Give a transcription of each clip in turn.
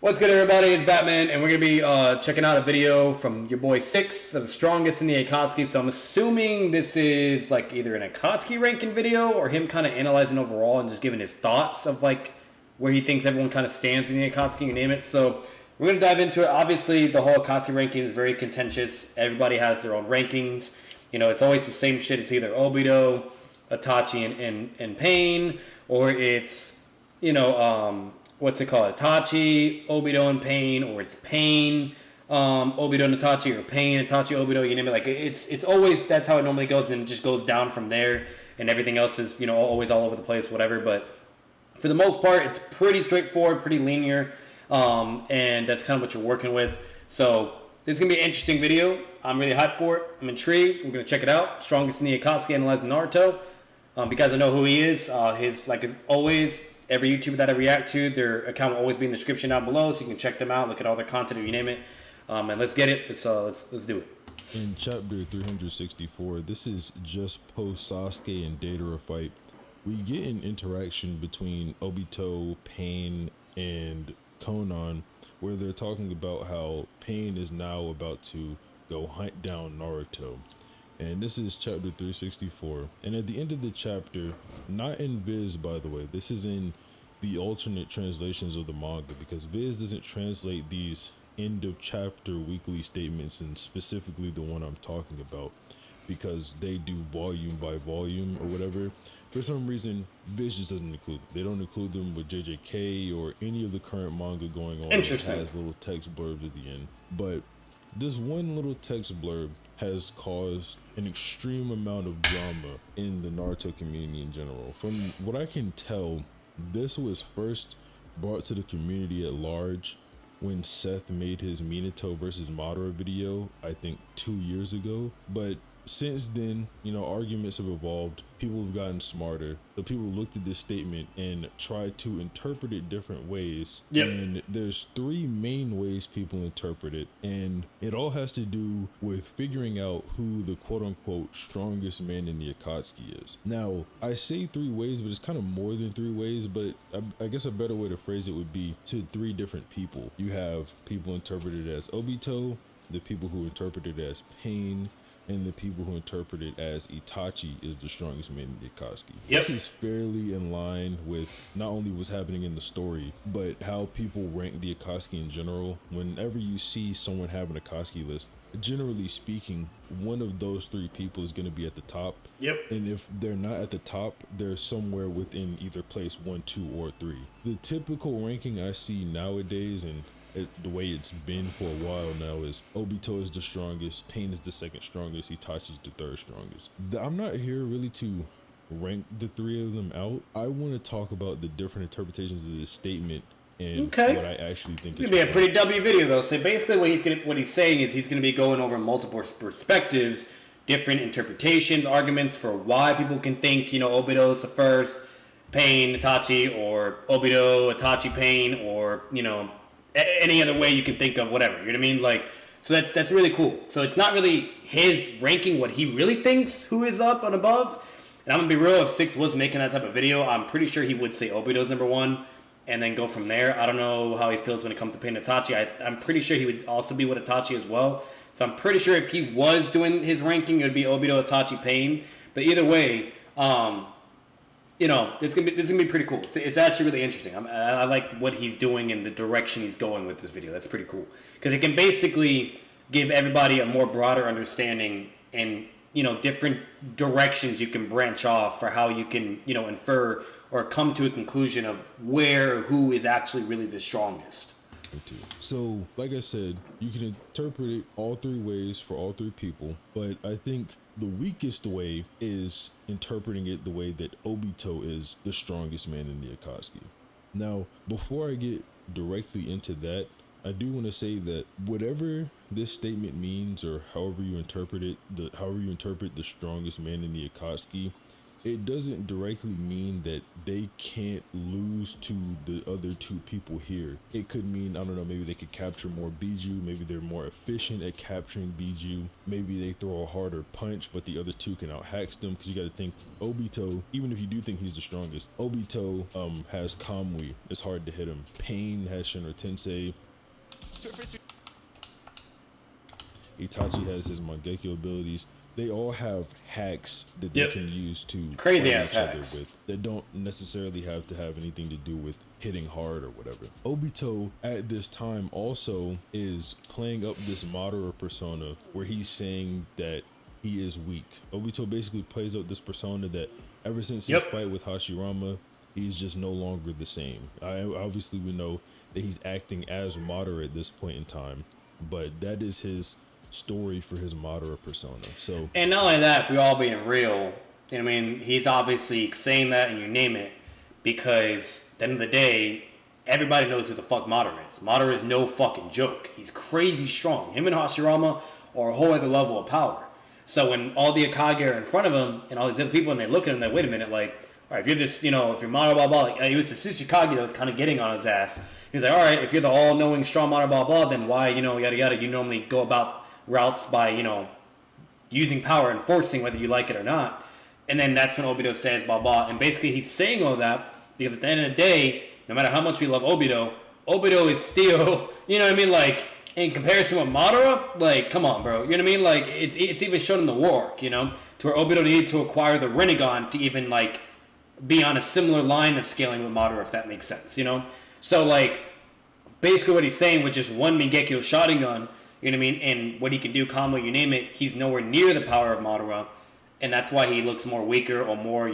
What's good, everybody? It's Batman, and we're gonna be checking out a video from your boy Six, the strongest in the Akatsuki. So I'm assuming this is like either an Akatsuki ranking video or him kind of analyzing overall and just giving his thoughts of like where he thinks everyone kind of stands in the Akatsuki, you name it. So we're gonna dive into it. Obviously, the whole Akatsuki ranking is very contentious. Everybody has their own rankings. You know, it's always the same shit. It's either Obito, Itachi, and Pain, or it's what's it called? Itachi, Obito, and Pain, or it's Pain, Obito, and Itachi, or Pain, Itachi, Obito. You name it. Like it's always that's how it normally goes, and it just goes down from there, and everything else is always all over the place, whatever. But for the most part, it's pretty straightforward, pretty linear, and that's kind of what you're working with. So this is gonna be an interesting video. I'm really hyped for it. I'm intrigued. We're gonna check it out. Strongest in the Akatsuki analyzing Naruto. Because I know who he is. His as always. Every YouTuber that I react to, their account will always be in the description down below, so you can check them out, look at all their content, if you name it. And let's get it. Let's do it. In chapter 364, this is just post Sasuke and Deidara fight. We get an interaction between Obito, Pain, and Konan, where they're talking about how Pain is now about to go hunt down Naruto. And this is chapter 364. And at the end of the chapter, not in Viz, by the way, this is in the alternate translations of the manga, because Viz doesn't translate these end of chapter weekly statements, and specifically the one I'm talking about, because they do volume by volume or whatever. For some reason, Viz just doesn't include them. They don't include them with JJK or any of the current manga going on. Interesting. It has little text blurbs at the end. But this one little text blurb has caused an extreme amount of drama in the Naruto community in general. From what I can tell, this was first brought to the community at large when Seth made his Minato versus Madara video, I think 2 years ago. But since then, arguments have evolved, people have gotten smarter, but people looked at this statement and tried to interpret it different ways. Yep. And there's three main ways people interpret it, and it all has to do with figuring out who the quote-unquote strongest man in the Akatsuki is. Now, I say three ways, but it's kind of more than three ways, but I guess a better way to phrase it would be to three different people. You have people interpreted as Obito, the people who interpret it as Pain, and the people who interpret it as Itachi is the strongest man in the Akatsuki. Yep. This is fairly in line with not only what's happening in the story, but how people rank the Akatsuki in general. Whenever you see someone have an Akatsuki list, generally speaking, one of those three people is going to be at the top. Yep. And if they're not at the top, they're somewhere within either place 1, 2, or 3. The typical ranking I see nowadays, and the way it's been for a while now, is Obito is the strongest, Pain is the second strongest, Itachi is the third strongest. I'm not here really to rank the three of them out. I want to talk about the different interpretations of this statement and what I actually think. It's gonna be a pretty W video though. So basically, what he's saying is he's gonna be going over multiple perspectives, different interpretations, arguments for why people can think Obito is the first, Pain, Itachi, or Obito, Itachi, Pain, or any other way you can think of, whatever. You know what I mean? Like, so that's really cool. So it's not really his ranking what he really thinks who is up and above. And I'm gonna be real, if Six was making that type of video, I'm pretty sure he would say Obito's number one and then go from there. I don't know how he feels when it comes to Pain Itachi. I'm pretty sure he would also be with Itachi as well. So I'm pretty sure if he was doing his ranking, it would be Obito, Itachi, Pain. But either way, this is gonna be pretty cool. It's actually really interesting. I like what he's doing and the direction he's going with this video. That's pretty cool because it can basically give everybody a more broader understanding and different directions you can branch off for how you can infer or come to a conclusion of who is actually really the strongest. So, like I said, you can interpret it all three ways for all three people, but I think the weakest way is interpreting it the way that Obito is the strongest man in the Akatsuki. Now, before I get directly into that, I do want to say that whatever this statement means, or however you interpret it, however you interpret the strongest man in the Akatsuki, it doesn't directly mean that they can't lose to the other two people here. It could mean, I don't know, maybe they could capture more Biju, maybe they're more efficient at capturing Biju, maybe they throw a harder punch, but the other two can out-hacks them, because you got to think, Obito, even if you do think he's the strongest, Obito has Kamui, it's hard to hit him. Pain has Shinra Tensei. Itachi has his Mangekyo abilities. They all have hacks that they can use to crazy fight ass each other hacks with that don't necessarily have to have anything to do with hitting hard or whatever. Obito at this time also is playing up this Madara persona where he's saying that he is weak. Obito basically plays up this persona that ever since his fight with Hashirama, he's just no longer the same. Obviously we know that he's acting as Madara at this point in time, but that is his story for his Madara persona. So, and not only that, if we're all being real, I mean, he's obviously saying that, and you name it, because at the end of the day, everybody knows who the fuck Madara is. Madara is no fucking joke. He's crazy strong. Him and Hashirama are a whole other level of power. So when all the Akage are in front of him and all these other people, and they look at him, they're like, wait a minute, like, all right, if you're this, if you're Madara blah blah, like, it was the Tsuchikage that was kind of getting on his ass. He's like, all right, if you're the all-knowing strong Madara blah blah, then why, yada yada, you normally go about routes by, using power and forcing whether you like it or not. And then that's when Obito says blah blah. And basically he's saying all that because at the end of the day, no matter how much we love Obito, Obito is still, like, in comparison with Madara, like, come on, bro. You know what I mean? Like, it's even shown in the war, to where Obito needed to acquire the Rinnegan to even, like, be on a similar line of scaling with Madara, if that makes sense, So, like, basically what he's saying with just one Mingekyo Sharingan, you know what I mean? And what he can do, combo, you name it, he's nowhere near the power of Madara. And that's why he looks more weaker or more,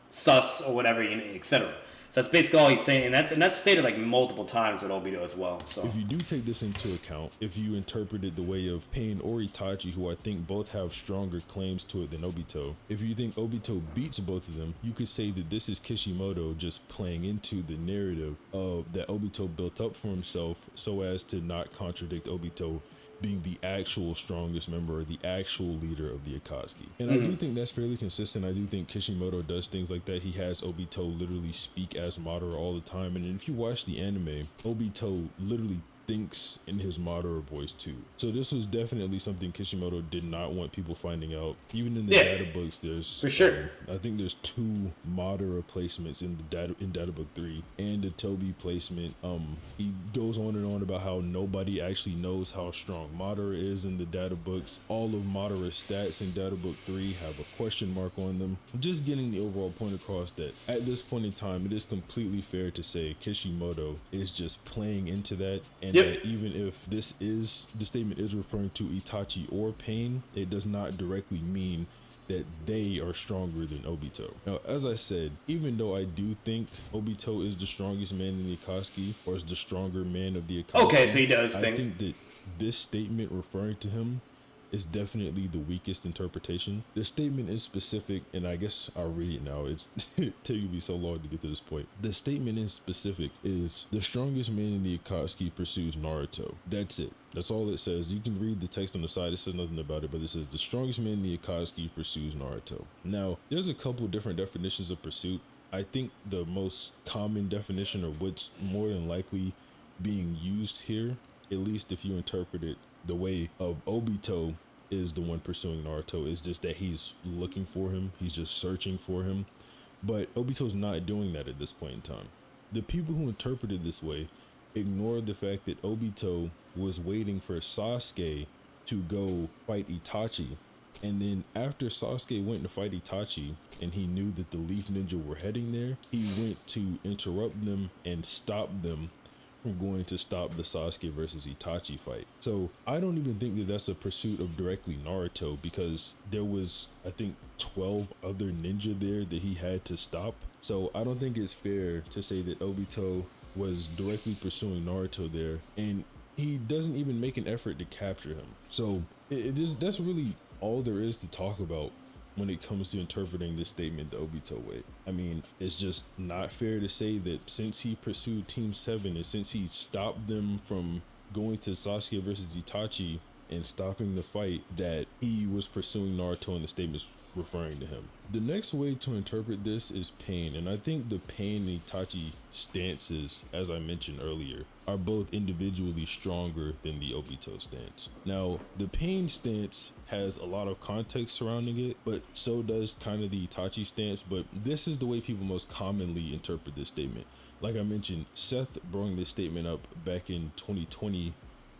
sus or whatever, etc. So that's basically all he's saying. And that's stated like multiple times with Obito as well. So if you do take this into account, if you interpret it the way of Pain or Itachi, who I think both have stronger claims to it than Obito, if you think Obito beats both of them, you could say that this is Kishimoto just playing into the narrative of that Obito built up for himself so as to not contradict Obito being the actual strongest member or the actual leader of the Akatsuki. And I do think that's fairly consistent. I do think Kishimoto does things like that. He has Obito literally speak as Madara all the time. And if you watch the anime, Obito literally thinks in his Madara voice too. So this was definitely something Kishimoto did not want people finding out. Even in the data books, there's for sure. I think there's 2 Madara placements in data book 3 and a Toby placement. He goes on and on about how nobody actually knows how strong Madara is in the data books. All of Madara's stats in data book 3 have a question mark on them. Just getting the overall point across that at this point in time, it is completely fair to say Kishimoto is just playing into that, and that even if the statement is referring to Itachi or Pain, it does not directly mean that they are stronger than Obito. Now, as I said, even though I do think Obito is the strongest man in the Akatsuki, or is the stronger man of the Akatsuki, okay, so he does I think that this statement referring to him is definitely the weakest interpretation. The statement is specific, and I guess I'll read it now. It's taking me so long to get to this point. The statement in specific is, the strongest man in the Akatsuki pursues Naruto. That's it. That's all it says. You can read the text on the side. It says nothing about it, but it says the strongest man in the Akatsuki pursues Naruto. Now, there's a couple different definitions of pursuit. I think the most common definition, or what's more than likely being used here, at least if you interpret it the way of Obito is the one pursuing Naruto, is just that he's looking for him, he's just searching for him. But Obito's not doing that at this point in time. The people who interpret it this way ignore the fact that Obito was waiting for Sasuke to go fight Itachi, and then after Sasuke went to fight Itachi and he knew that the Leaf Ninja were heading there, he went to interrupt them and stop them from going to stop the Sasuke versus Itachi fight. So I don't even think that that's a pursuit of directly Naruto, because there was, I think, 12 other ninja there that he had to stop. So I don't think it's fair to say that Obito was directly pursuing Naruto there, and he doesn't even make an effort to capture him. So that's really all there is to talk about when it comes to interpreting this statement the Obito way. I mean, it's just not fair to say that since he pursued Team 7 and since he stopped them from going to Sasuke versus Itachi, and stopping the fight that he was pursuing Naruto and the statements referring to him. The next way to interpret this is Pain, and I think the Pain and Itachi stances, as I mentioned earlier, are both individually stronger than the Obito stance. Now, the Pain stance has a lot of context surrounding it, but so does kind of the Itachi stance, but this is the way people most commonly interpret this statement. Like I mentioned, Seth brought this statement up back in 2020,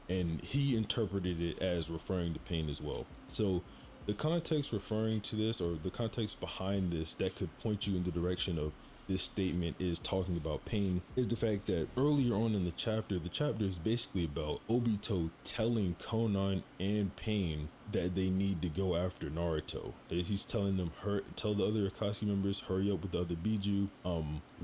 and he interpreted it as referring to Pain as well. So the context referring to this, or the context behind this that could point you in the direction of this statement is talking about Pain, is the fact that earlier on in the chapter is basically about Obito telling Konan and Pain that they need to go after Naruto. He's telling them, tell the other Akatsuki members, hurry up with the other Biju.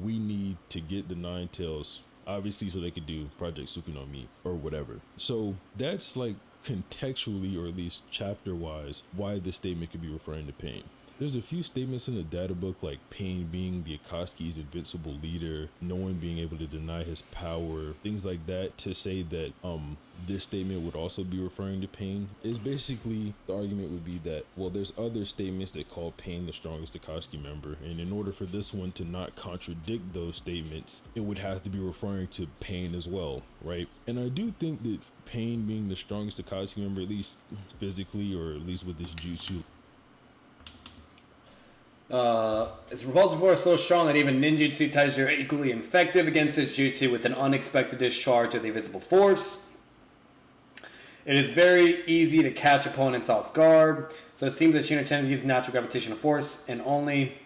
We need to get the Nine Tails, obviously, so they could do Project Tsukunomi or whatever. So that's like contextually, or at least chapter wise, why this statement could be referring to Pain. There's a few statements in the data book, like Pain being the Akatsuki's invincible leader, no one being able to deny his power, things like that, to say that this statement would also be referring to Pain. Is basically, the argument would be that, well, there's other statements that call Pain the strongest Akatsuki member, and in order for this one to not contradict those statements, it would have to be referring to Pain as well, right? And I do think that Pain being the strongest Akatsuki member, at least physically, or at least with this jutsu, its repulsive force is so strong that even ninjutsu types are equally effective against this jutsu with an unexpected discharge of the invisible force. It is very easy to catch opponents off guard, so it seems that Shinra tends to use natural gravitational force, and only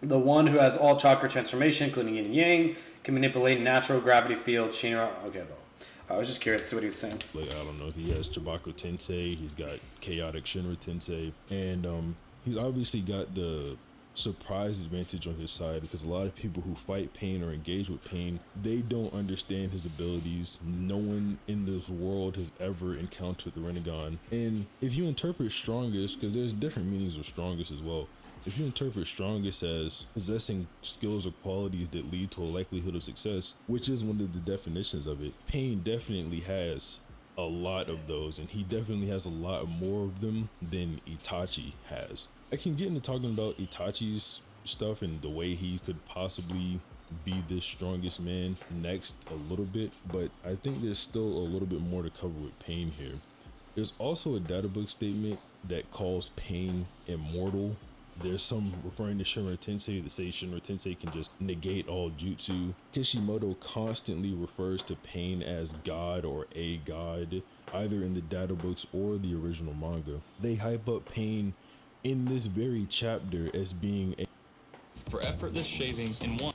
the one who has all chakra transformation, including yin and yang, can manipulate natural gravity field. Shinra. Okay, though. I was just curious to see what he was saying. Like, I don't know, he has Chibaku Tensei, he's got Chaotic Shinra Tensei, and he's obviously got the surprise advantage on his side, because a lot of people who fight Pain or engage with Pain, they don't understand his abilities. No one in this world has ever encountered the Rinnegan. And if you interpret strongest, because there's different meanings of strongest as well, if you interpret strongest as possessing skills or qualities that lead to a likelihood of success, which is one of the definitions of it, Pain definitely has a lot of those, and he definitely has a lot more of them than Itachi has. I can get into talking about Itachi's stuff and the way he could possibly be the strongest man next a little bit, but I think there's still a little bit more to cover with Pain here. There's also a data book statement that calls Pain immortal. There's some referring to Shinra Tensei that say Shinra Tensei can just negate all jutsu. Kishimoto constantly refers to Pain as God or a god, either in the data books or the original manga. They hype up Pain in this very chapter as being for effortless shaving in one.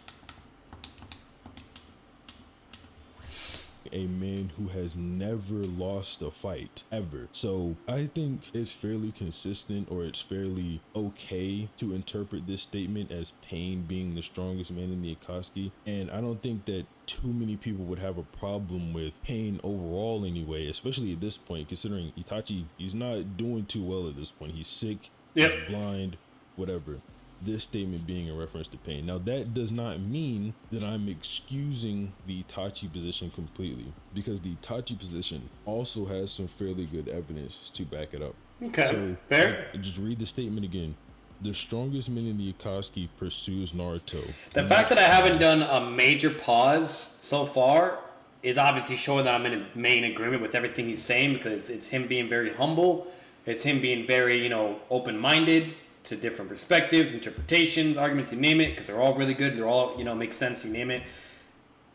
A man who has never lost a fight ever. So I think it's fairly consistent, or it's fairly okay to interpret this statement as Pain being the strongest man in the Akatsuki, and I don't think that too many people would have a problem with Pain overall anyway, especially at this point, considering Itachi, he's not doing too well at this point. He's sick, he's blind, whatever. This statement being in reference to Pain. Now, that does not mean that I'm excusing the Itachi position completely, because the Itachi position also has some fairly good evidence to back it up. Okay, so, fair. Just read the statement again. The strongest man in the Akatsuki pursues Naruto. The fact that I haven't done a major pause so far is obviously showing that I'm in main agreement with everything he's saying, because it's him being very humble. It's him being very, open-minded to different perspectives, interpretations, arguments, you name it, because they're all really good. They're all, make sense, you name it.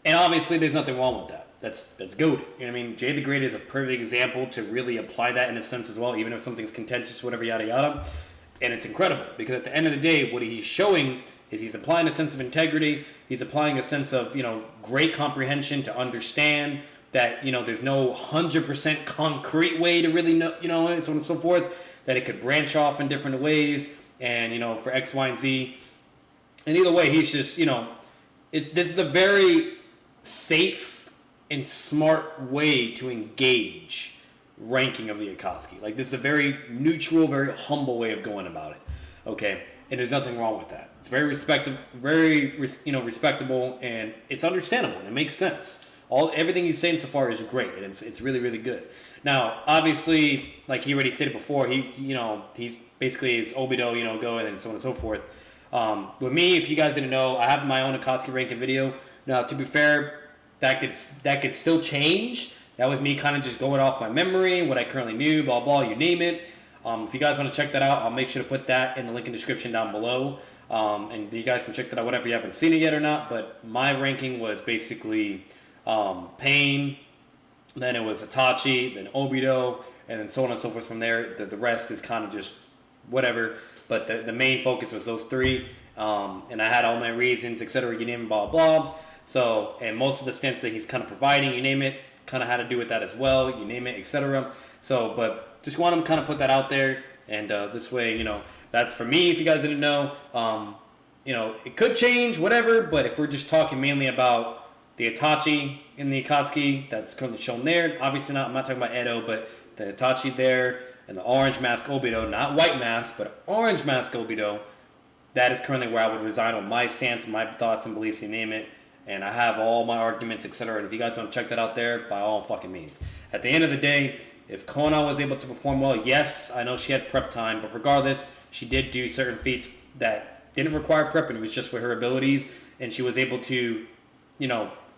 And obviously, there's nothing wrong with that. That's goated. You know what I mean? Jay the Great is a perfect example to really apply that in a sense as well, even if something's contentious, whatever, yada, yada. And it's incredible, because at the end of the day, what he's showing is he's applying a sense of integrity. He's applying a sense of, great comprehension to understand that, there's no 100% concrete way to really know, and so on and so forth, that it could branch off in different ways, and, for X, Y, and Z. And either way, he's just, this is a very safe and smart way to engage ranking of the Akatsuki. Like, this is a very neutral, very humble way of going about it. Okay? And there's nothing wrong with that. It's very respectable, and it's understandable, and it makes sense. everything he's saying so far is great, and it's really really good. Now, obviously, like he already stated before, he's basically his Obito, go and then so on and so forth. With me, if you guys didn't know, I have my own Akatsuki ranking video. Now, to be fair, that could still change. That was me kind of just going off my memory, what I currently knew, blah blah, you name it. If you guys want to check that out, I'll make sure to put that in the link in the description down below. And you guys can check that out whenever you haven't seen it yet or not. But my ranking was basically Pain, then it was Itachi, then Obito, and then so on and so forth from there. The rest is kind of just whatever. But the main focus was those three. And I had all my reasons, etc. You name it, blah, blah. So, and most of the stints that he's kind of providing, you name it, kind of had to do with that as well. You name it, etc. So, but just want to kind of put that out there. And this way, that's for me, if you guys didn't know. It could change, whatever. But if we're just talking mainly about the Itachi in the Akatsuki that's currently shown there, obviously I'm not talking about Edo, but the Itachi there and the orange mask Obito, not white mask, but orange mask Obito, that is currently where I would reside on my stance, my thoughts and beliefs, you name it. And I have all my arguments, etc. And if you guys want to check that out there, by all fucking means. At the end of the day, if Konan was able to perform well, yes, I know she had prep time, but regardless, she did do certain feats that didn't require prep, and it was just with her abilities, and she was able to,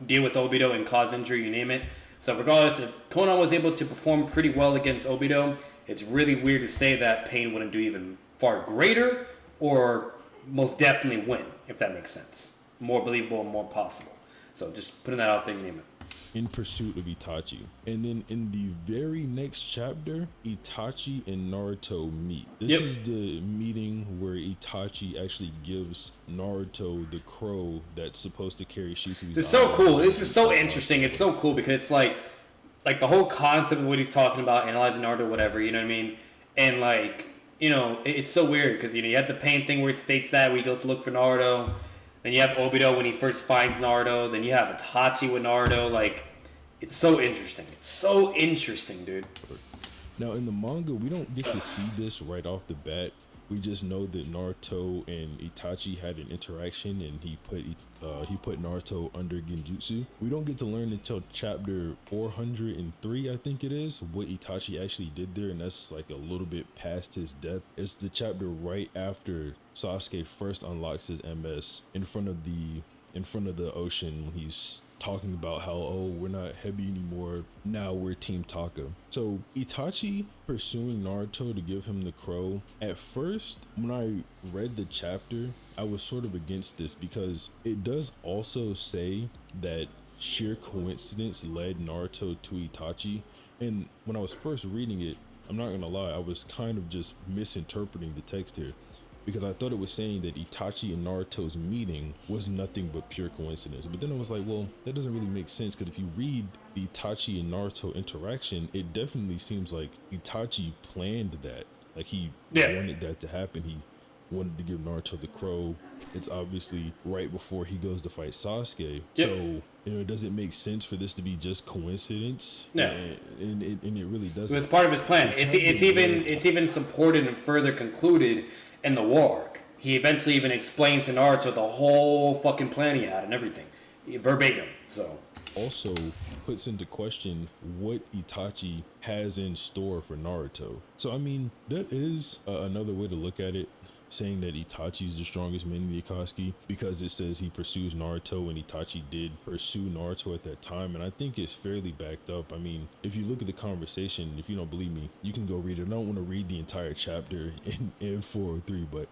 deal with Obito and cause injury, you name it. So regardless, if Konan was able to perform pretty well against Obito, it's really weird to say that Pain wouldn't do even far greater, or most definitely win, if that makes sense. More believable and more possible. So just putting that out there, you name it. In pursuit of Itachi. And then in the very next chapter, Itachi and Naruto meet. This is the meeting where Itachi actually gives Naruto the crow that's supposed to carry Shisui's. It's so cool. This is so interesting. It's so cool because it's like the whole concept of what he's talking about, analyzing Naruto, whatever, you know what I mean? And it's so weird because, you have the Pain thing where it states that when he goes to look for Naruto. Then you have Obito when he first finds Naruto. Then you have Itachi with Naruto. It's so interesting. It's so interesting, dude. Now, in the manga, we don't get to see this right off the bat. We just know that Naruto and Itachi had an interaction, and he put Naruto under Genjutsu. We don't get to learn until chapter 403, I think it is, what Itachi actually did there, and that's a little bit past his death. It's the chapter right after Sasuke first unlocks his MS in front of the ocean when he's talking about how, we're not Hebi anymore, now we're Team Taka. So Itachi pursuing Naruto to give him the crow, at first when I read the chapter, I was sort of against this because it does also say that sheer coincidence led Naruto to Itachi, and when I was first reading it, I'm not gonna lie, I was kind of just misinterpreting the text here, because I thought it was saying that Itachi and Naruto's meeting was nothing but pure coincidence. But then I was like, well, that doesn't really make sense, because if you read the Itachi and Naruto interaction, it definitely seems like Itachi planned that. He wanted that to happen. He wanted to give Naruto the crow. It's obviously right before he goes to fight Sasuke. Yep. So, does it make sense for this to be just coincidence? Yeah. And it really doesn't. It was part of his plan. It's even supported and further concluded in the war arc. He eventually even explains to Naruto the whole fucking plan he had and everything, verbatim. So also puts into question what Itachi has in store for Naruto. So I mean, that is another way to look at it, saying that Itachi is the strongest man in the Akatsuki, because it says he pursues Naruto, and Itachi did pursue Naruto at that time, and I think it's fairly backed up. I mean, if you look at the conversation, if you don't believe me, you can go read it. I don't want to read the entire chapter in 403, but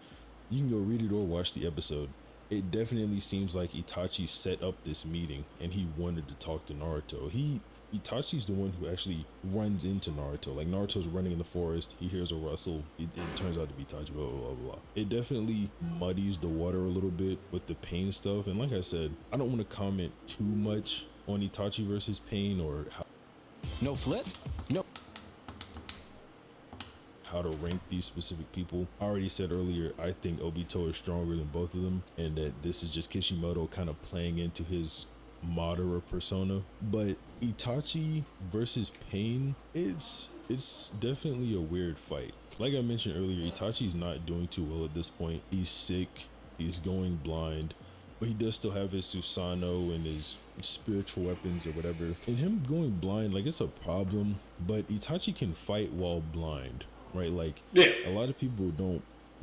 you can go read it or watch the episode. It definitely seems like Itachi set up this meeting and he wanted to talk to Naruto. Itachi's the one who actually runs into Naruto. Naruto's running in the forest, he hears a rustle, it turns out to be Itachi, blah, blah, blah, blah. It definitely muddies the water a little bit with the Pain stuff. And like I said, I don't want to comment too much on Itachi versus Pain or No flip? No. How to rank these specific people. I already said earlier, I think Obito is stronger than both of them, and that this is just Kishimoto kind of playing into his Madara persona. But Itachi versus Pain, it's definitely a weird fight. Like I mentioned earlier, Itachi's not doing too well at this point. He's sick, he's going blind, but he does still have his Susanoo and his spiritual weapons or whatever. And him going blind, like, it's a problem, but Itachi can fight while blind, right? Like, Yeah. a lot of people don't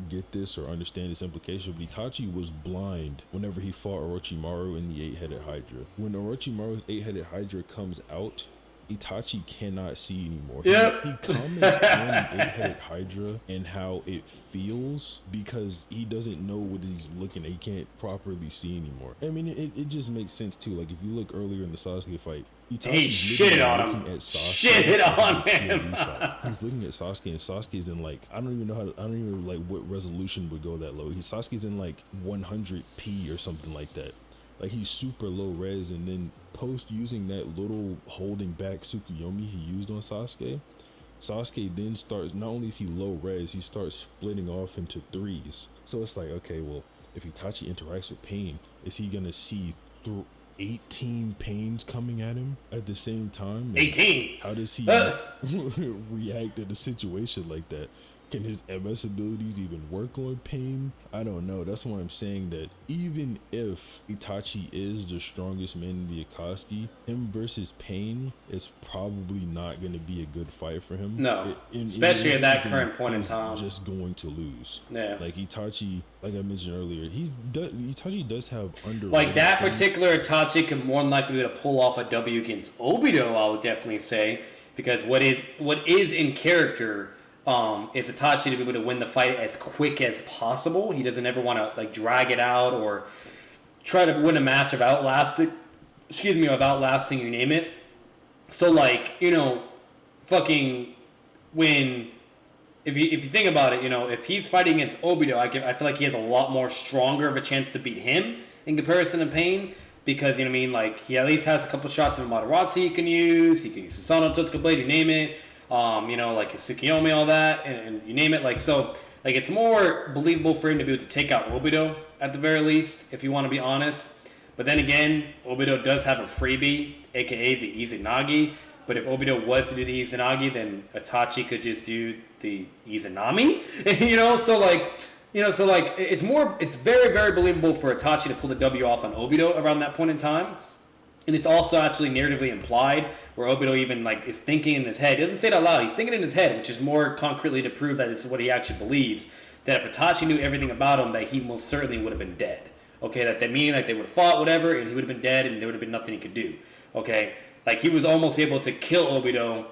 get this or understand this implication, but Itachi was blind whenever he fought Orochimaru in the 8-headed Hydra. When Orochimaru's 8-headed Hydra comes out, Itachi cannot see anymore. Yep. He comments on the 8-headed Hydra and how it feels because he doesn't know what he's looking at. He can't properly see anymore. I mean, it just makes sense too. Like, if you look earlier in the Sasuke fight, He Itachi's shitted on looking him. at Sasuke Shitted on in the him. POV shot. He's looking at Sasuke, and Sasuke's in, like, I don't even know like what resolution would go that low. Sasuke's in like 100p or something like that. Like, he's super low res, and then post using that little holding back Tsukuyomi he used on Sasuke then starts, not only is he low res, he starts splitting off into threes. So it's like, okay, well, if Itachi interacts with Pain, is he gonna see through 18 Pains coming at him at the same time? 18. How does he react in a situation like that? Can his MS abilities even work on Pain? I don't know. That's why I'm saying that even if Itachi is the strongest man in the Akatsuki, him versus Pain is probably not going to be a good fight for him. No, especially at that current point in time. Just going to lose. Yeah. Like, Itachi, like I mentioned earlier, Itachi does have underrated Like, that things. particular Itachi could more than likely be able to pull off a W against Obito, I would definitely say, because what is in character is Itachi to be able to win the fight as quick as possible. He doesn't ever want to, like, drag it out or try to win a match of outlasting, you name it. So, like, you know, fucking when, if you think about it, you know, if he's fighting against Obito, I feel like he has a lot more stronger of a chance to beat him in comparison to Pain, because, you know what I mean, like, he at least has a couple shots of Amaterasu he can use Susanoo Totsuka Blade, you name it. You know, like his Tsukuyomi, all that, and you name it. Like, so, like, it's more believable for him to be able to take out Obito at the very least, if you want to be honest. But then again, Obito does have a freebie, aka the Izanagi. But if Obito was to do the Izanagi, then Itachi could just do the Izanami. It's very, very believable for Itachi to pull the W off on Obito around that point in time. And it's also actually narratively implied, where Obito even, like, is thinking in his head. He doesn't say it out loud. He's thinking in his head, which is more concretely to prove that this is what he actually believes. That if Itachi knew everything about him, that he most certainly would have been dead. Okay, that they mean, like, they would have fought, whatever, and he would have been dead, and there would have been nothing he could do. Okay, like, he was almost able to kill Obito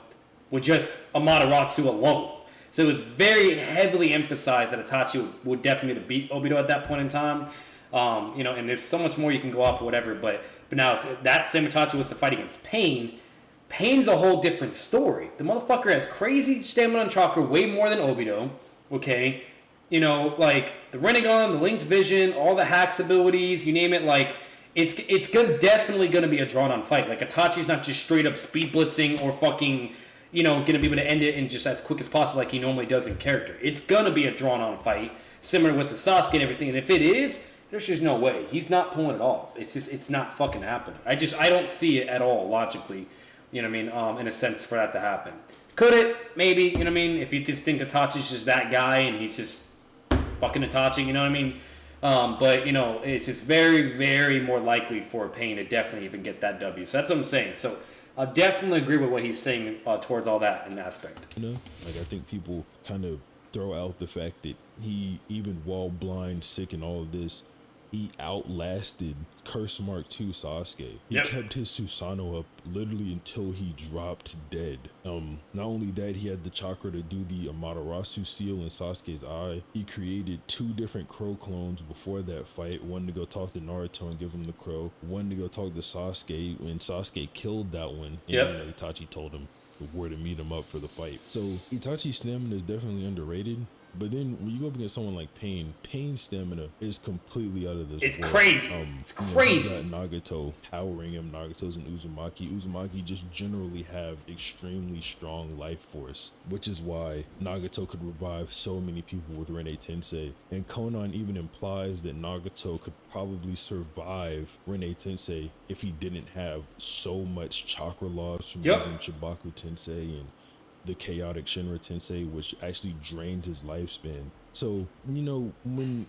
with just Amaterasu alone. So it was very heavily emphasized that Itachi would definitely beat Obito at that point in time. You know, and there's so much more you can go off or whatever, but now if that same Itachi was to fight against Pain, Pain's a whole different story. The motherfucker has crazy stamina and chakra, way more than Obito, okay? You know, like, the Rinnegan, the Linked Vision, all the hacks abilities, you name it, like, it's definitely gonna be a drawn-on fight. Like, Itachi's not just straight up speed blitzing or fucking, you know, gonna be able to end it in just as quick as possible like he normally does in character. It's gonna be a drawn-on fight, similar with the Sasuke and everything, and if it is, there's just no way. He's not pulling it off. It's not fucking happening. I don't see it at all logically, you know what I mean, in a sense for that to happen. Could it? Maybe, you know what I mean? If you just think Itachi's just that guy and he's just fucking Itachi, you know what I mean? But, you know, it's just very, very more likely for Pain to definitely even get that W. So that's what I'm saying. So I definitely agree with what he's saying towards all that in aspect. You know, like, I think people kind of throw out the fact that he, even while blind, sick, and all of this, he outlasted Curse Mark II Sasuke. He kept his Susanoo up literally until he dropped dead. Not only that, he had the chakra to do the Amaterasu seal in Sasuke's eye. He created 2 different crow clones before that fight. One to go talk to Naruto and give him the crow. One to go talk to Sasuke when Sasuke killed that one. And, you know, Itachi told him where to meet him up for the fight. So Itachi's stamina is definitely underrated. But then when you go up against someone like Pain's stamina is completely out of this world. It's crazy. It's crazy. You got Nagato powering him. Nagato's and Uzumaki. Uzumaki just generally have extremely strong life force, which is why Nagato could revive so many people with Rene Tensei. And Konan even implies that Nagato could probably survive Rene Tensei if he didn't have so much chakra loss from using Chibaku Tensei and the chaotic Shinra Tensei, which actually drained his lifespan. So, you know,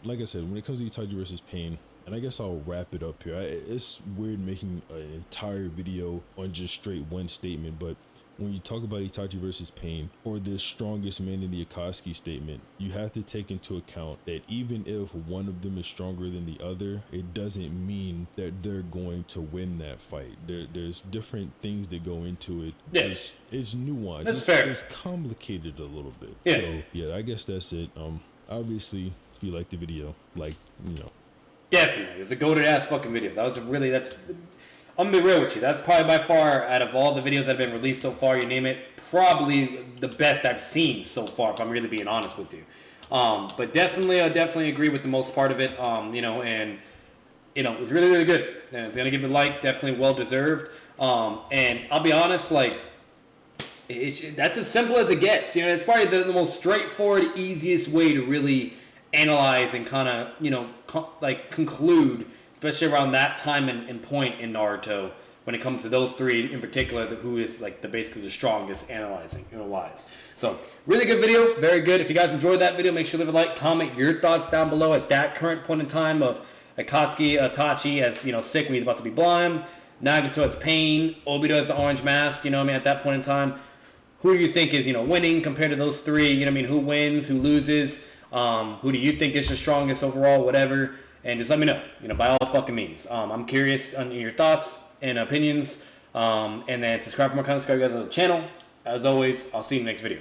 like I said, when it comes to Itachi versus Pain, And I guess I'll wrap it up here. It's weird making an entire video on just straight one statement, but when you talk about Itachi versus Pain or the strongest man in the Akatsuki statement, you have to take into account that even if one of them is stronger than the other, it doesn't mean that they're going to win that fight. There's different things that go into it. Yes. It's nuanced. That's fair. It's complicated a little bit. Yeah. So yeah, I guess that's it. Obviously, if you like the video, Definitely. It was a goated ass fucking video. I'm gonna be real with you. That's probably by far, out of all the videos that have been released so far, you name it, probably the best I've seen so far, if I'm really being honest with you. But definitely, I definitely agree with the most part of it. It was really, really good. And it's gonna give it a like, definitely well deserved. And I'll be honest, that's as simple as it gets. It's probably the most straightforward, easiest way to really analyze and kind of, conclude, especially around that time and point in Naruto, when it comes to those three in particular, who is basically the strongest analyzing wise. So really good video, very good. If you guys enjoyed that video, make sure to leave a like, comment your thoughts down below at that current point in time of Akatsuki, Itachi as sick when he's about to be blind, Nagato as Pain, Obito as the orange mask. At that point in time, who do you think is winning compared to those three? Who wins, who loses? Who do you think is the strongest overall? Whatever. And just let me know, by all fucking means. I'm curious on your thoughts and opinions. And then subscribe for more content, subscribe to the channel. As always, I'll see you in the next video.